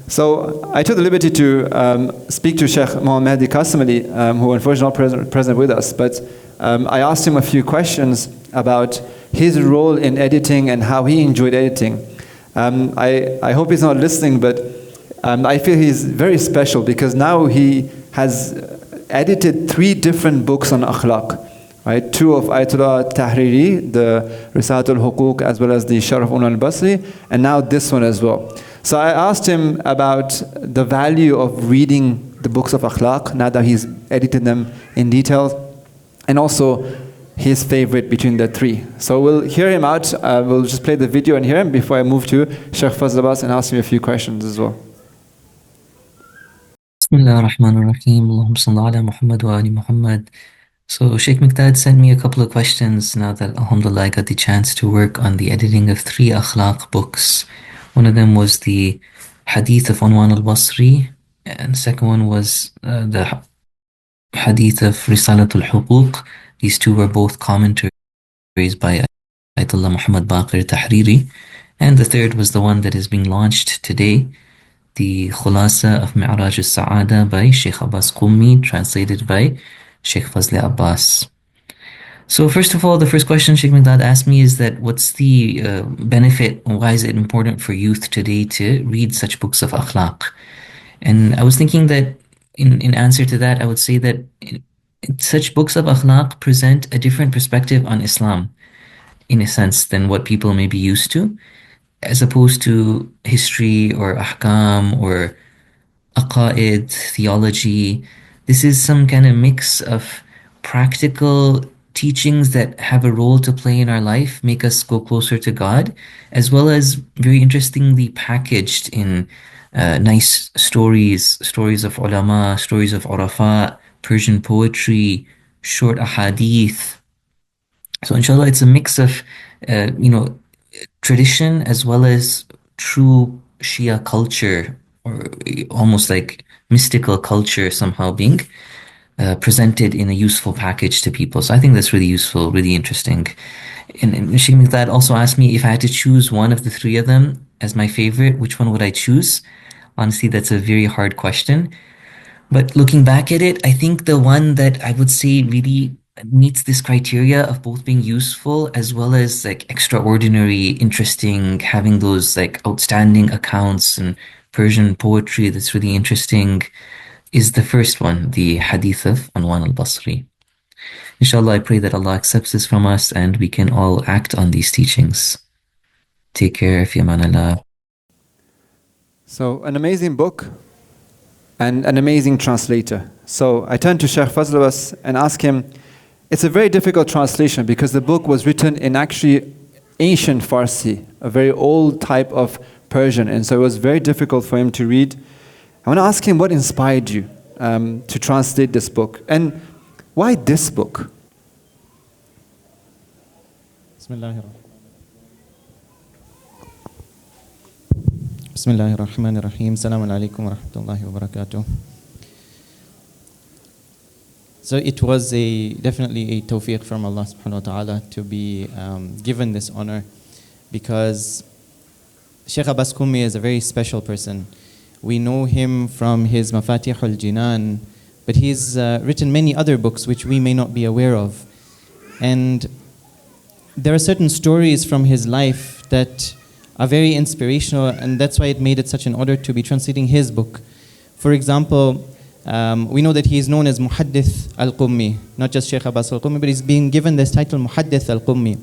So I took the liberty to speak to Sheikh Muhammad Qasim Ali, who unfortunately is not present with us, but I asked him a few questions about his role in editing and how he enjoyed editing. I hope he's not listening, but I feel he's very special because now he has edited 3 different books on Akhlaq. Right? 2 of Ayatollah Tahriri, the Risalat al-Huquq as well as the Sharaf al-Basri, and now this one as well. So I asked him about the value of reading the books of Akhlaq now that he's edited them in detail, and also his favorite between the 3. So we'll hear him out. We'll just play the video and hear him before I move to Sheikh Fazl Abbas and ask him a few questions as well. Bismillah ar-Rahman ar-Rahim. Allahumma salli ala Muhammad wa ali Muhammad. So Sheikh Miqdad sent me a couple of questions now that alhamdulillah I got the chance to work on the editing of 3 Akhlaq books. One of them was the Hadith of Unwan al-Basri, and the second one was the Hadith of Risalat al-Huquq. These 2 were both commentaries by Ayatollah Muhammad Baqir Tahriri. And the third was the one that is being launched today, the Khulasa of Mi'raj al-Sa'ada by Sheikh Abbas Qummi, translated by Sheikh Fazli Abbas. So first of all, the first question Sheikh Miqdad asked me is that what's the benefit, or why is it important for youth today to read such books of Akhlaq? And I was thinking that in answer to that, I would say that such books of Akhlaq present a different perspective on Islam, in a sense, than what people may be used to, as opposed to history or ahkam or aqaid, theology. This is some kind of mix of practical teachings that have a role to play in our life, make us go closer to God, as well as very interestingly packaged in nice stories of ulama, stories of urafa, Persian poetry, short ahadith. So inshallah, it's a mix of, tradition as well as true Shia culture, or almost like mystical culture somehow being presented in a useful package to people. So I think that's really useful, really interesting. And Sheikh Miqdad also asked me if I had to choose one of the three of them as my favorite, which one would I choose? Honestly, that's a very hard question. But looking back at it, I think the one that I would say really meets this criteria of both being useful as well as like extraordinary, interesting, having those like outstanding accounts and Persian poetry that's really interesting is the first one, the Hadith of Anwan al-Basri. Inshallah, I pray that Allah accepts this from us and we can all act on these teachings. Take care, fi amanillah. So, an amazing book and an amazing translator. So, I turned to Sheikh Fazl Abbas and asked him, it's a very difficult translation because the book was written in actually ancient Farsi, a very old type of Persian, and so it was very difficult for him to read. I want to ask him what inspired you to translate this book, and why this book? Bismillahirrahmanirrahim. Assalamu alaikum wa rahmatullahi wa barakatuh. So it was definitely a tawfiq from Allah subhanahu wa ta'ala to be given this honor, because Sheikh Abbas Qummi is a very special person. We know him from his Mafatih al-Jinan, but he's written many other books which we may not be aware of. And there are certain stories from his life that are very inspirational, and that's why it made it such an honor to be translating his book. For example, we know that he is known as Muhaddith al-Qummi, not just Sheikh Abbas al-Qummi, but he's being given this title Muhaddith al-Qummi.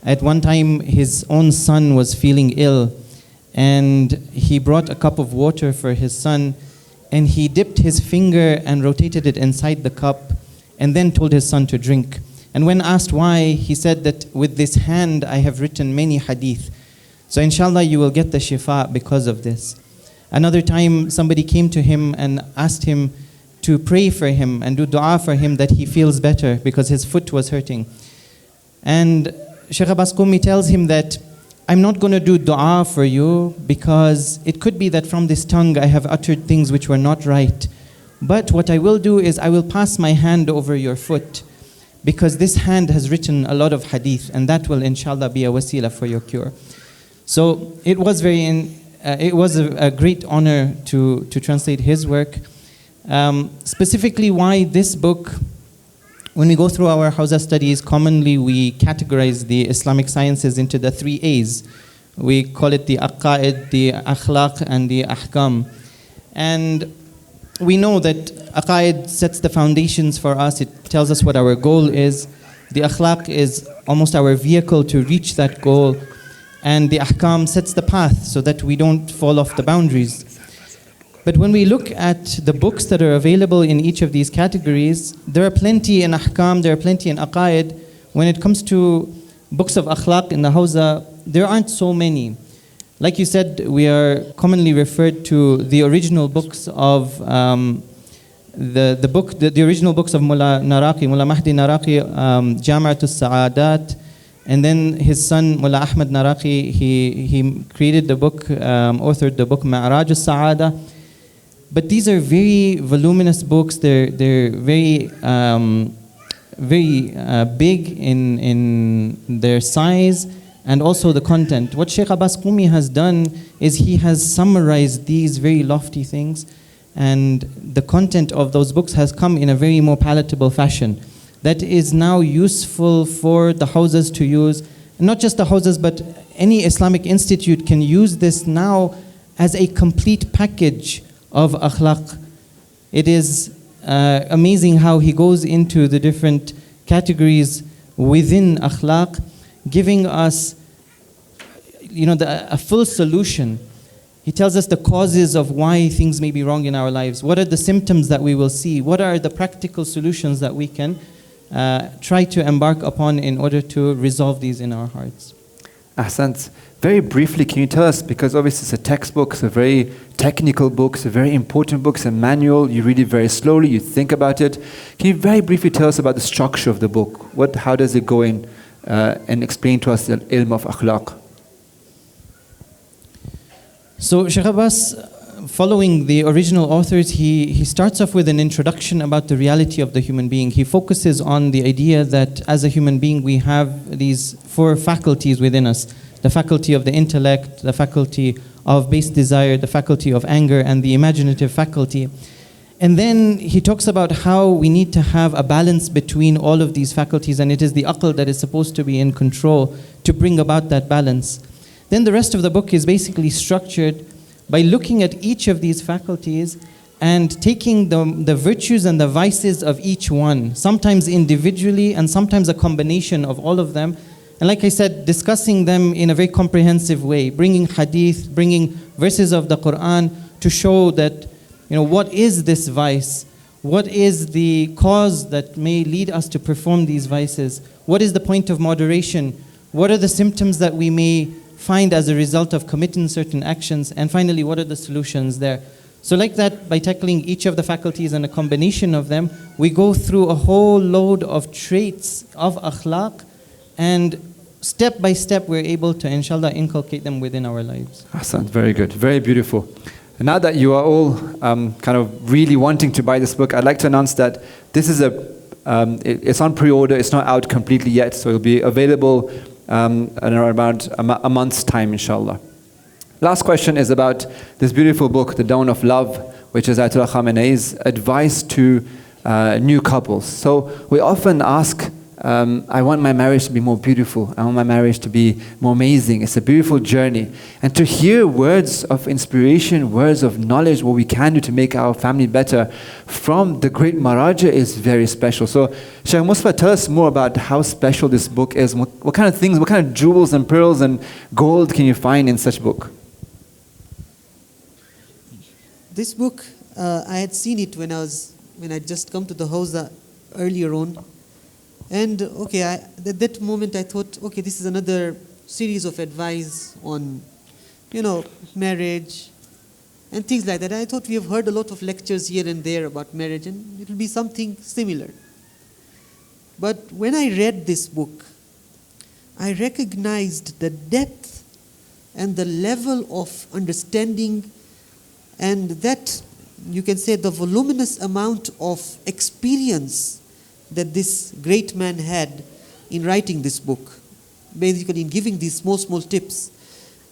At one time, his own son was feeling ill, and he brought a cup of water for his son, and he dipped his finger and rotated it inside the cup, and then told his son to drink. And when asked why, he said that with this hand I have written many hadith. So inshallah you will get the shifa because of this. Another time somebody came to him and asked him to pray for him and do dua for him that he feels better because his foot was hurting. And Sheikh Abbas Qummi tells him that I'm not going to do dua for you because it could be that from this tongue I have uttered things which were not right. But what I will do is I will pass my hand over your foot, because this hand has written a lot of hadith, and that will inshallah be a wasila for your cure. So it was a great honor to translate his work. Specifically, why this book? When we go through our Hawza studies, commonly we categorize the Islamic sciences into the 3 A's. We call it the Aqaid, the Akhlaq, and the Ahkam. And we know that Aqaid sets the foundations for us. It tells us what our goal is. The Akhlaq is almost our vehicle to reach that goal. And the Ahkam sets the path so that we don't fall off the boundaries. But when we look at the books that are available in each of these categories, there are plenty in Ahkam, there are plenty in Aqaid. When it comes to books of Akhlaq in the Hawza, there aren't so many. Like you said, we are commonly referred to the original books of the original books of Mullah Mahdi Naraqi, Jam'at al-Sa'adat, and then his son Mullah Ahmad Naraqi, he created the book, authored the book Ma'raj al-Sa'ada. But these are very voluminous books. They're very big in their size and also the content. What Sheikh Abbas Qummi has done is he has summarized these very lofty things, and the content of those books has come in a very more palatable fashion that is now useful for the houses to use. And not just the houses, but any Islamic institute can use this now as a complete package of akhlaq. It is amazing how he goes into the different categories within akhlaq, giving us a full solution. He tells us the causes of why things may be wrong in our lives. What are the symptoms that we will see? What are the practical solutions that we can try to embark upon in order to resolve these in our hearts? Ahsant. Very briefly, can you tell us, because obviously it's a textbook, it's a very technical book, it's a very important book, it's a manual, you read it very slowly, you think about it. Can you very briefly tell us about the structure of the book? How does it go in and explain to us the ilm of akhlaq? So Sheikh Abbas following the original authors, he starts off with an introduction about the reality of the human being. He focuses on the idea that as a human being we have these 4 faculties within us. The faculty of the intellect, the faculty of base desire, the faculty of anger, and the imaginative faculty. And then he talks about how we need to have a balance between all of these faculties, and it is the aql that is supposed to be in control to bring about that balance. Then the rest of the book is basically structured by looking at each of these faculties and taking the virtues and the vices of each one, sometimes individually and sometimes a combination of all of them. And like I said, discussing them in a very comprehensive way, bringing hadith, bringing verses of the Quran to show that, what is this vice? What is the cause that may lead us to perform these vices? What is the point of moderation? What are the symptoms that we may find as a result of committing certain actions? And finally, what are the solutions there? So like that, by tackling each of the faculties and a combination of them, we go through a whole load of traits of akhlaq, and step by step we're able to, inshallah, inculcate them within our lives. Ahsan, very good, very beautiful. And now that you are all kind of really wanting to buy this book, I'd like to announce that this is it's on pre-order, it's not out completely yet, so it'll be available in around a month's time, inshallah. Last question is about this beautiful book, The Dawn of Love, which is Ayatollah Khamenei's advice to new couples. So we often ask, I want my marriage to be more beautiful. I want my marriage to be more amazing. It's a beautiful journey. And to hear words of inspiration, words of knowledge, what we can do to make our family better from the great Maraja is very special. So Shaykh Musfa, tell us more about how special this book is. What kind of things, what kind of jewels and pearls and gold can you find in such book? This book, I had seen it when I just come to the house earlier on. And okay, at that moment I thought, okay, this is another series of advice on, marriage and things like that. I thought we have heard a lot of lectures here and there about marriage, and it will be something similar. But when I read this book, I recognized the depth and the level of understanding, and that, you can say, the voluminous amount of experience that this great man had in writing this book, basically in giving these small tips.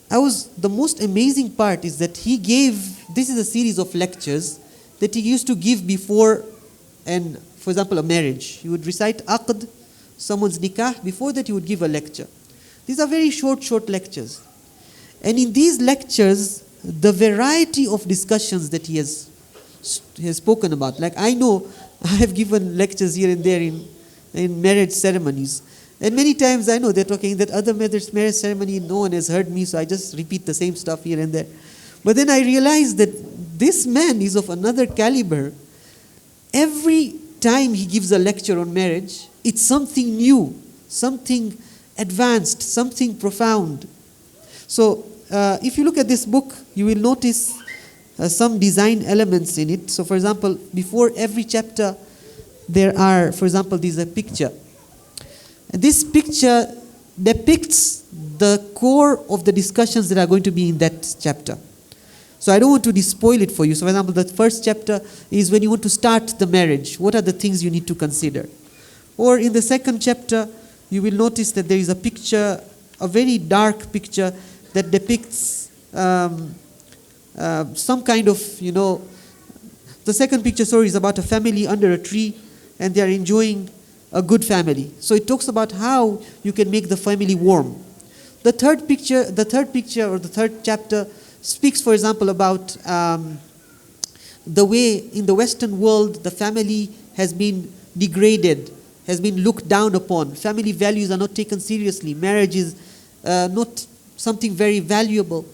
The most amazing part is that this is a series of lectures that he used to give before, and for example, a marriage. He would recite aqd, someone's nikah. Before that, he would give a lecture. These are very short lectures. And in these lectures, the variety of discussions that he has spoken about, like I know I have given lectures here and there in marriage ceremonies. And many times I know they're talking that other marriage ceremony, no one has heard me, so I just repeat the same stuff here and there. But then I realized that this man is of another caliber. Every time he gives a lecture on marriage, it's something new, something advanced, something profound. So if you look at this book, you will notice some design elements in it. So for example, before every chapter, there are, for example, there's a picture. And this picture depicts the core of the discussions that are going to be in that chapter. So I don't want to spoil it for you. So for example, the first chapter is when you want to start the marriage. What are the things you need to consider? Or in the second chapter, you will notice that there is a picture, a very dark picture that depicts some kind of, the second picture, is about a family under a tree, and they are enjoying a good family. So it talks about how you can make the family warm. The third picture or the third chapter speaks, for example, about the way in the Western world the family has been degraded, has been looked down upon. Family values are not taken seriously. Marriage is not something very valuable.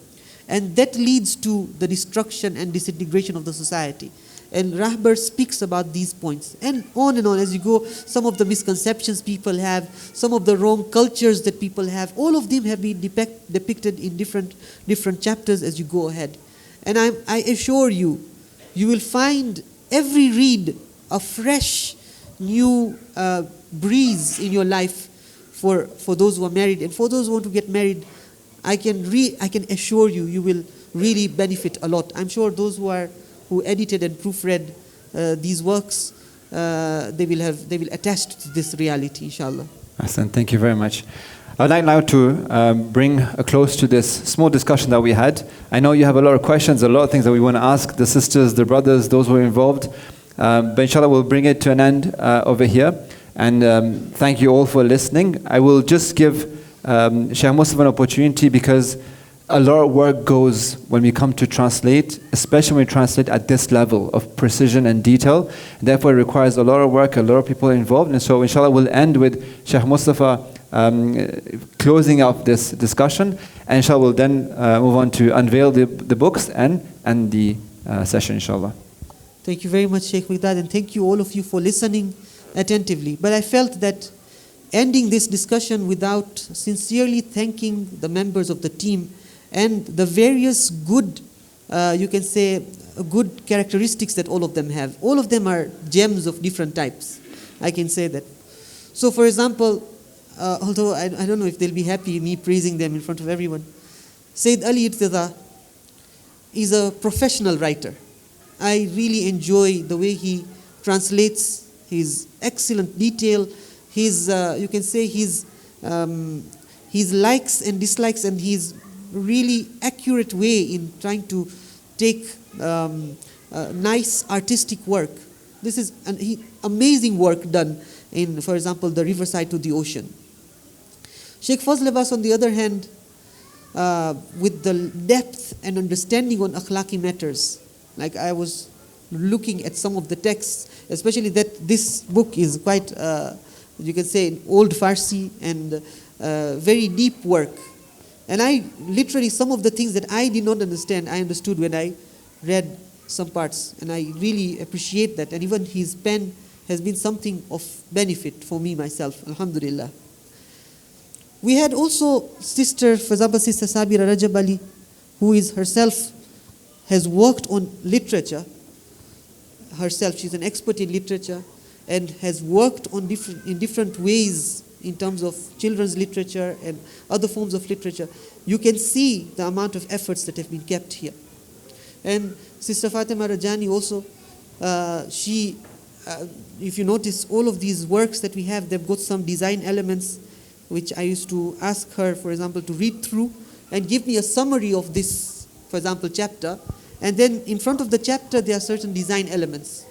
And that leads to the destruction and disintegration of the society. And Rahbar speaks about these points. And on as you go, some of the misconceptions people have, some of the wrong cultures that people have, all of them have been depicted in different chapters as you go ahead. And I assure you, you will find every read a fresh, new breeze in your life for those who are married. And for those who want to get married, I can assure you, you will really benefit a lot. I'm sure those who edited and proofread these works, they will attest to this reality, inshallah. Ahsan, thank you very much. I'd like now to bring a close to this small discussion that we had. I know you have a lot of questions, a lot of things that we want to ask the sisters, the brothers, those who are involved. But inshallah, we'll bring it to an end over here. And thank you all for listening. I will just give Shaykh Mustafa an opportunity, because a lot of work goes when we come to translate, especially when we translate at this level of precision and detail. Therefore, it requires a lot of work, a lot of people involved. And so, inshallah, we'll end with Shaykh Mustafa closing up this discussion. And inshallah, we'll then move on to unveil the books and the session, inshallah. Thank you very much, Sheikh Miqdad, and thank you all of you for listening attentively. But I felt that ending this discussion without sincerely thanking the members of the team and the various good, you can say, good characteristics that all of them have. All of them are gems of different types. I can say that. So, for example, although I don't know if they'll be happy me praising them in front of everyone, Sayyid al-Ridha is a professional writer. I really enjoy the way he translates, his excellent detail, his, you can say, his likes and dislikes, and his really accurate way in trying to take nice artistic work. This is amazing work done in, for example, the Riverside to the ocean. Sheikh Fazl Abbas, on the other hand, with the depth and understanding on akhlaqi matters, like I was looking at some of the texts, especially that this book is quite, you can say, old Farsi and very deep work. And I literally, some of the things that I did not understand, I understood when I read some parts. And I really appreciate that. And even his pen has been something of benefit for me myself, alhamdulillah. We had also Sister, for example, Sister Sabira Rajab Ali, who is herself, has worked on literature herself. She's an expert in literature and has worked on in different ways in terms of children's literature and other forms of literature. You can see the amount of efforts that have been kept here. And Sister Fatima Rajani also, if you notice, all of these works that we have, they've got some design elements which I used to ask her, for example, to read through and give me a summary of this, for example, chapter. And then in front of the chapter, there are certain design elements.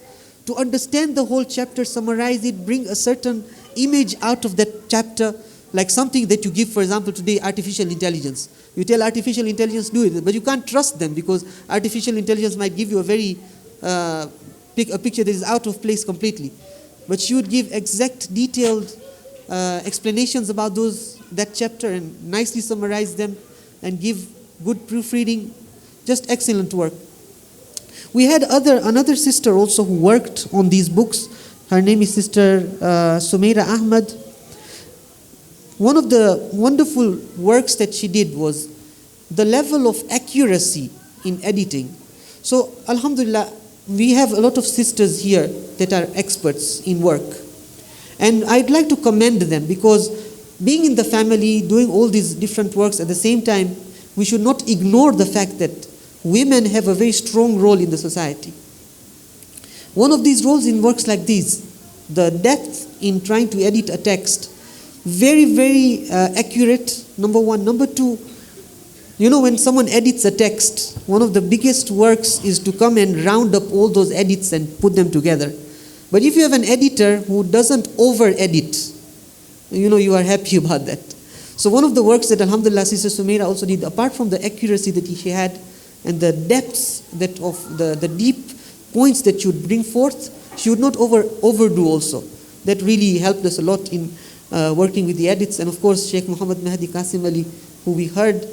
To understand the whole chapter, summarize it, bring a certain image out of that chapter, like something that you give, for example, today, artificial intelligence. You tell artificial intelligence, do it, but you can't trust them because artificial intelligence might give you a very a picture that is out of place completely. But she would give exact, detailed explanations about that chapter and nicely summarize them and give good proofreading. Just excellent work. We had another sister also who worked on these books. Her name is Sister Sumaira Ahmad. One of the wonderful works that she did was the level of accuracy in editing. So, alhamdulillah, we have a lot of sisters here that are experts in work. And I'd like to commend them because being in the family, doing all these different works at the same time, we should not ignore the fact that women have a very strong role in the society. One of these roles in works like these, the depth in trying to edit a text, very, very accurate, number one. Number two, you know, when someone edits a text, one of the biggest works is to come and round up all those edits and put them together. But if you have an editor who doesn't over-edit, you know, you are happy about that. So one of the works that, alhamdulillah, Sister Sumaira also did, apart from the accuracy that she had and the depths that of the deep points that she would bring forth, she would not overdo also. That really helped us a lot in working with the edits. And of course, Sheikh Muhammad Mahdi Qasim Ali, who we heard,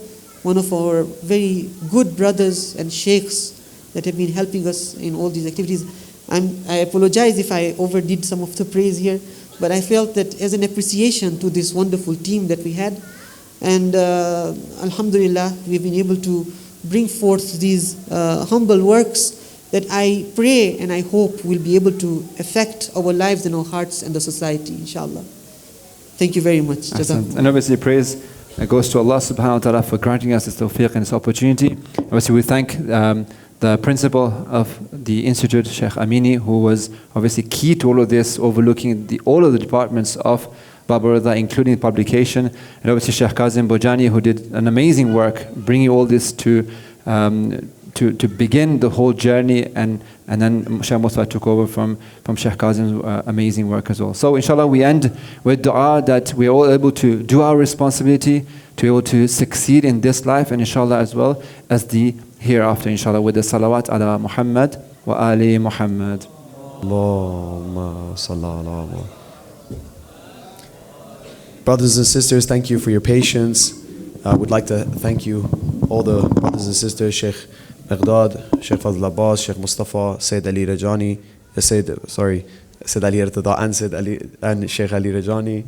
one of our very good brothers and sheikhs that have been helping us in all these activities. I apologize if I overdid some of the praise here, but I felt that as an appreciation to this wonderful team that we had, and alhamdulillah, we've been able to bring forth these humble works that I pray and I hope will be able to affect our lives and our hearts and the society, inshallah. Thank you very much. And obviously praise It goes to Allah subhanahu wa ta'ala for granting us this tawfiq and this opportunity. Obviously, we thank the principal of the Institute, Sheikh Amini, who was obviously key to all of this, overlooking all of the departments of Babalridha, including publication, and obviously Sheikh Kazim Bojani, who did an amazing work bringing all this to begin the whole journey, and then Sheikh Mustafa took over from Sheikh Kazim's amazing work as well. So inshallah we end with dua that we are all able to do our responsibility, to be able to succeed in this life, and inshallah as well as the hereafter, inshallah, with the salawat ala Muhammad wa ali Muhammad. Allahumma salli ala Muhammad. Brothers and sisters, thank you for your patience. I would like to thank you, all the brothers and sisters, Sheikh Maghdad, Sheikh Fadl Abbas, Sheikh Mustafa, Sayyid Ali Rajani, Sayyid Ali Irtada and Sheikh Ali Rajani,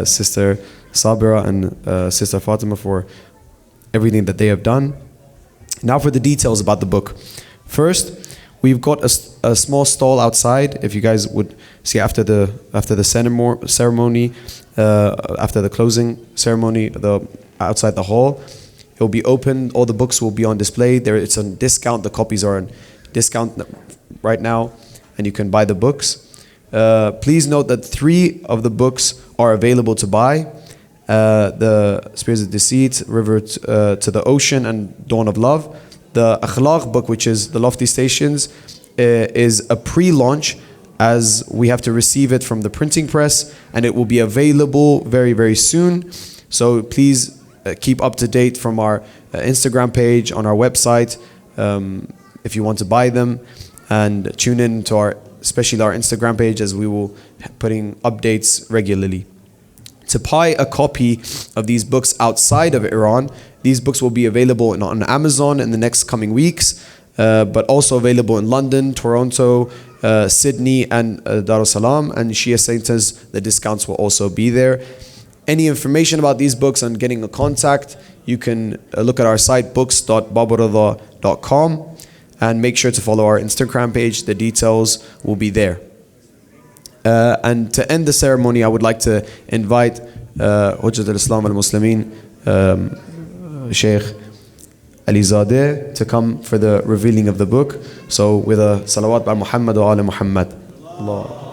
Sister Sabira and Sister Fatima for everything that they have done. Now for the details about the book. First, we've got a small stall outside. If you guys would see after the ceremony, after the closing ceremony, outside the hall, it will be open. All the books will be on display. It's on discount. The copies are on discount right now, and you can buy the books. Please note that 3 of the books are available to buy. The Spirits of Deceit, River to the Ocean, and Dawn of Love. The Akhlaq book, which is the Lofty Stations, is a pre-launch, as we have to receive it from the printing press, and it will be available very, very soon. So please keep up to date from our Instagram page, on our website, if you want to buy them, and tune in to especially our Instagram page, as we will be putting updates regularly. To buy a copy of these books outside of Iran, these books will be available on Amazon in the next coming weeks, but also available in London, Toronto, Sydney, and Dar es Salaam, and Shia centers. The discounts will also be there. Any information about these books and getting a contact, you can look at our site, books.babalridha.com, and make sure to follow our Instagram page. The details will be there. And to end the ceremony, I would like to invite Hujjat al-Islam al-Muslimin, Sheikh Alizadeh, to come for the revealing of the book. So with a salawat by Muhammad wa ala Muhammad. Allah.